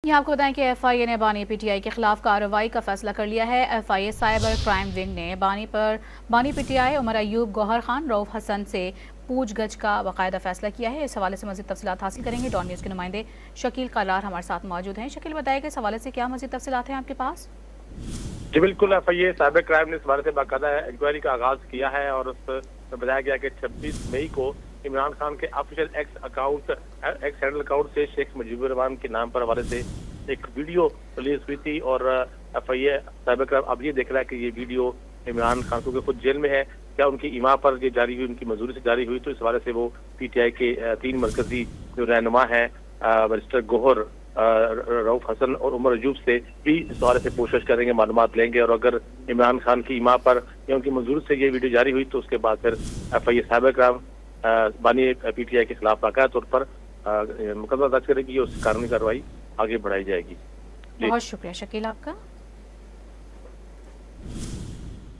ये आपको बताएं कि एफआईए ने बानी पीटीआई के खिलाफ कार्रवाई का फैसला कर लिया है। एफआईए साइबर क्राइम विंग ने बानी पीटीआई उमर अयूब, गौहर खान, रऊफ हसन से पूछगछ का बाकायदा फैसला किया है। इस हवाले से मज़ीद तफसीलात हासिल करेंगे। डॉन न्यूज़ के नुमाइंदे शकील कलार हमारे साथ मौजूद हैं। शकील, बताएगा इस हवाले से क्या मज़ीद तफसीलात हैं आपके पास? जी बिल्कुल, एफआईए साइबर क्राइम ने इस बारे से बाकायदा इंक्वायरी का आगाज किया है और उसमें बताया गया कि 26 मई को इमरान खान के ऑफिशियल एक्स हैंडल अकाउंट से शेख मुजीबुर रहमान के नाम पर हवाले से एक वीडियो रिलीज हुई थी और एफआईए साइबर क्राइम अब ये देख रहा है कि ये वीडियो इमरान खान को खुद जेल में है, क्या उनकी इमा पर ये जारी हुई, उनकी मंजूरी से जारी हुई। तो इस हवाले से वो पीटीआई के 3 मरकजी जो रहनुमा है बैरिस्टर गौहर, रऊफ हसन और उमर अयूब से भी इस हवाले से पूछताछ करेंगे, मालूमात लेंगे और अगर इमरान खान की इमा पर या उनकी मंजूरी से ये वीडियो जारी हुई तो उसके बाद फिर एफआईए साइबर क्राइम बानी पीटीआई के खिलाफ बाकायदा तौर पर मुकदमा दर्ज करेगी और कानूनी कार्रवाई आगे बढ़ाई जाएगी। बहुत शुक्रिया शकील आपका।